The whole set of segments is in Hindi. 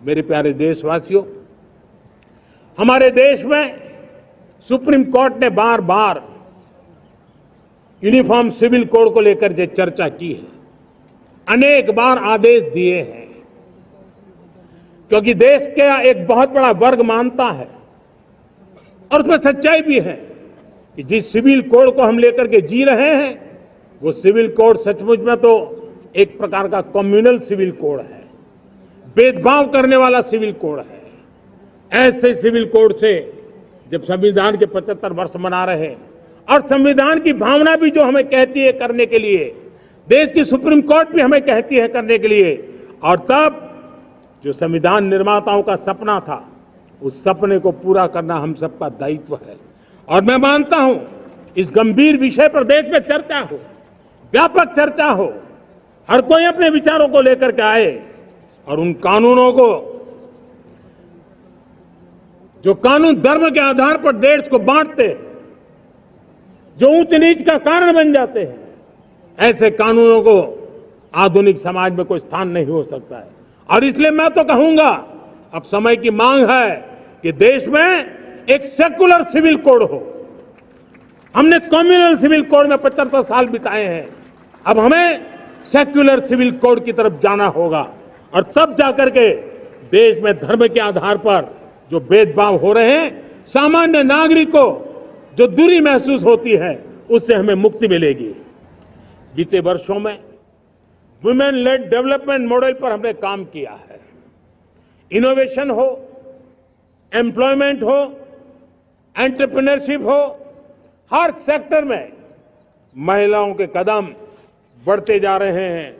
मेरे प्यारे देशवासियों, हमारे देश में सुप्रीम कोर्ट ने बार बार यूनिफॉर्म सिविल कोड को लेकर जो चर्चा की है, अनेक बार आदेश दिए हैं, क्योंकि देश का एक बहुत बड़ा वर्ग मानता है और उसमें सच्चाई भी है कि जिस सिविल कोड को हम लेकर के जी रहे हैं वो सिविल कोड सचमुच में तो एक प्रकार का कम्युनल सिविल कोड है, भेदभाव करने वाला सिविल कोड है। ऐसे सिविल कोड से जब संविधान के 75 वर्ष मना रहे हैं और संविधान की भावना भी जो हमें कहती है करने के लिए, देश की सुप्रीम कोर्ट भी हमें कहती है करने के लिए, और तब जो संविधान निर्माताओं का सपना था उस सपने को पूरा करना हम सबका दायित्व है। और मैं मानता हूं इस गंभीर विषय पर देश में चर्चा हो, व्यापक चर्चा हो, हर कोई अपने विचारों को लेकर के आए और उन कानूनों को जो कानून धर्म के आधार पर देश को बांटते, जो ऊंच नीच का कारण बन जाते हैं, ऐसे कानूनों को आधुनिक समाज में कोई स्थान नहीं हो सकता है। और इसलिए मैं तो कहूंगा अब समय की मांग है कि देश में एक सेकुलर सिविल कोड हो। हमने कम्युनल सिविल कोड में 75 साल बिताए हैं, अब हमें सेक्युलर सिविल कोड की तरफ जाना होगा और तब जाकर के देश में धर्म के आधार पर जो भेदभाव हो रहे हैं, सामान्य नागरिक को जो दूरी महसूस होती है, उससे हमें मुक्ति मिलेगी। बीते वर्षों में वुमेन लेड डेवलपमेंट मॉडल पर हमने काम किया है। इनोवेशन हो, एम्प्लॉयमेंट हो, एंटरप्रेन्योरशिप हो, हर सेक्टर में महिलाओं के कदम बढ़ते जा रहे हैं।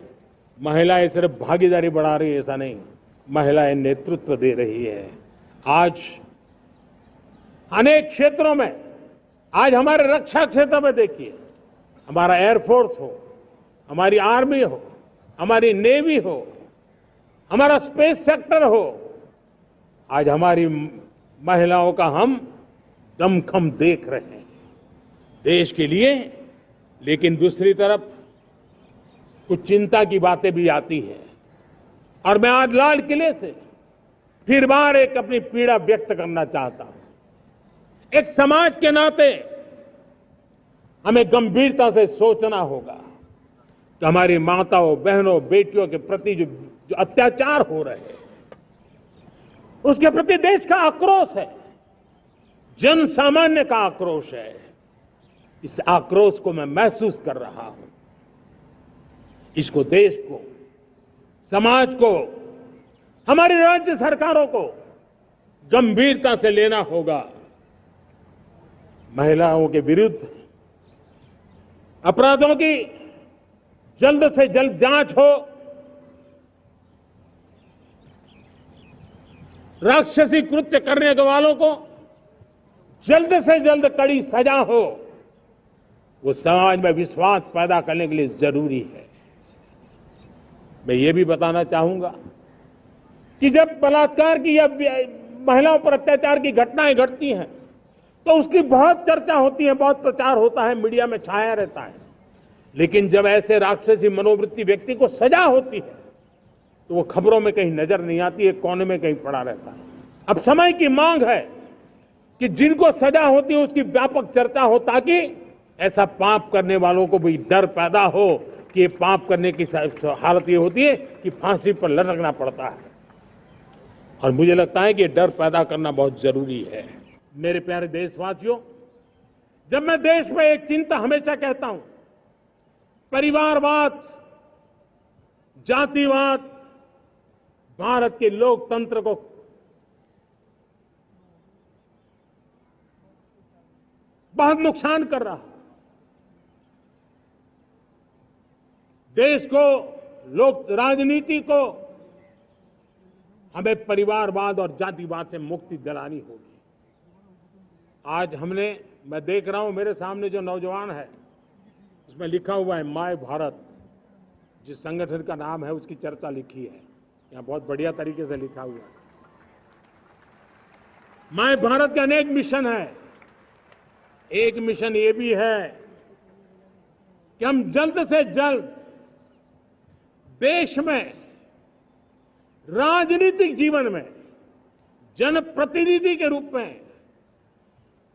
महिलाएं सिर्फ भागीदारी बढ़ा रही है ऐसा नहीं, महिलाएं नेतृत्व दे रही है। आज अनेक क्षेत्रों में, आज हमारे रक्षा क्षेत्र में देखिए, हमारा एयरफोर्स हो, हमारी आर्मी हो, हमारी नेवी हो, हमारा स्पेस सेक्टर हो, आज हमारी महिलाओं का हम दमखम देख रहे हैं देश के लिए। लेकिन दूसरी तरफ कुछ चिंता की बातें भी आती हैं और मैं आज लाल किले से फिर बार एक अपनी पीड़ा व्यक्त करना चाहता हूं। एक समाज के नाते हमें गंभीरता से सोचना होगा कि हमारी माताओं, बहनों, बेटियों के प्रति जो अत्याचार हो रहे हैं, उसके प्रति देश का आक्रोश है, जन सामान्य का आक्रोश है। इस आक्रोश को मैं महसूस कर रहा हूं। इसको देश को, समाज को, हमारी राज्य सरकारों को गंभीरता से लेना होगा। महिलाओं के विरुद्ध अपराधों की जल्द से जल्द जांच हो, राक्षसी कृत्य करने वालों को जल्द से जल्द कड़ी सजा हो, वो समाज में विश्वास पैदा करने के लिए जरूरी है। मैं ये भी बताना चाहूंगा कि जब बलात्कार की या महिलाओं पर अत्याचार की घटनाएं घटती हैं तो उसकी बहुत चर्चा होती है, बहुत प्रचार होता है, मीडिया में छाया रहता है। लेकिन जब ऐसे राक्षसी मनोवृत्ति व्यक्ति को सजा होती है तो वो खबरों में कहीं नजर नहीं आती है, कोने में कहीं पड़ा रहता है। अब समय की मांग है कि जिनको सजा होती है उसकी व्यापक चर्चा हो, ताकि ऐसा पाप करने वालों को भी डर पैदा हो कि ये पाप करने की हालत ये होती है कि फांसी पर लटकना पड़ता है। और मुझे लगता है कि डर पैदा करना बहुत जरूरी है। मेरे प्यारे देशवासियों, जब मैं देश में एक चिंता हमेशा कहता हूं, परिवारवाद, जातिवाद भारत के लोकतंत्र को बहुत नुकसान कर रहा है। देश को, लोक राजनीति को हमें परिवारवाद और जातिवाद से मुक्ति दिलानी होगी। आज मैं देख रहा हूं मेरे सामने जो नौजवान है, उसमें लिखा हुआ है माय भारत, जिस संगठन का नाम है उसकी चर्चा लिखी है, यहाँ बहुत बढ़िया तरीके से लिखा हुआ है। माय भारत के अनेक मिशन है। एक मिशन ये भी है कि हम जल्द से जल्द देश में राजनीतिक जीवन में जनप्रतिनिधि के रूप में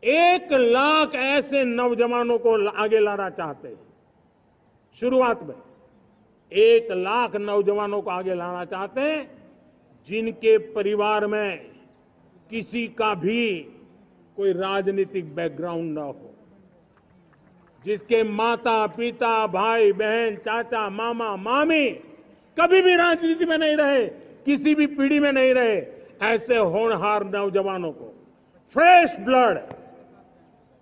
1 लाख ऐसे नौजवानों को आगे लाना चाहते हैं। शुरुआत में 1 लाख नौजवानों को आगे लाना चाहते हैं जिनके परिवार में किसी का भी कोई राजनीतिक बैकग्राउंड न हो, जिसके माता पिता भाई बहन चाचा मामा मामी कभी भी राजनीति में नहीं रहे, किसी भी पीढ़ी में नहीं रहे, ऐसे होनहार नौजवानों को फ्रेश ब्लड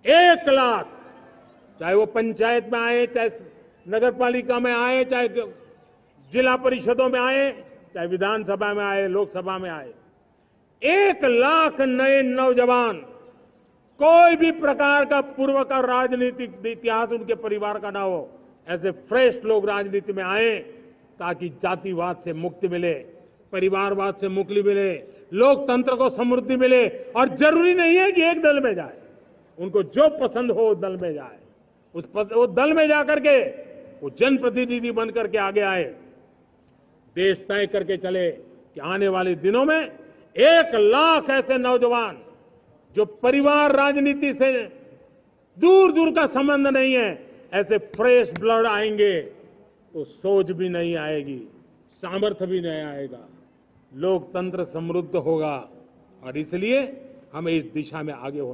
1 लाख, चाहे वो पंचायत में आए, चाहे नगर पालिका में आए, चाहे जिला परिषदों में आए, चाहे विधानसभा में आए, लोकसभा में आए, 1 लाख नए नौजवान, कोई भी प्रकार का पूर्व का राजनीतिक इतिहास उनके परिवार का ना हो, ऐसे फ्रेश लोग राजनीति में आए ताकि जातिवाद से मुक्ति मिले, परिवारवाद से मुक्ति मिले, लोकतंत्र को समृद्धि मिले। और जरूरी नहीं है कि एक दल में जाए, उनको जो पसंद हो उस दल में जाए, उस दल में जाकर के वो जनप्रतिनिधि बन करके आगे आए। देश तय करके चले कि आने वाले दिनों में 1 लाख ऐसे नौजवान जो परिवार राजनीति से दूर दूर का संबंध नहीं है, ऐसे फ्रेश ब्लड आएंगे तो सोच भी नहीं आएगी, सामर्थ्य भी नहीं आएगा, लोकतंत्र समृद्ध होगा। और इसलिए हमें इस दिशा में आगे होना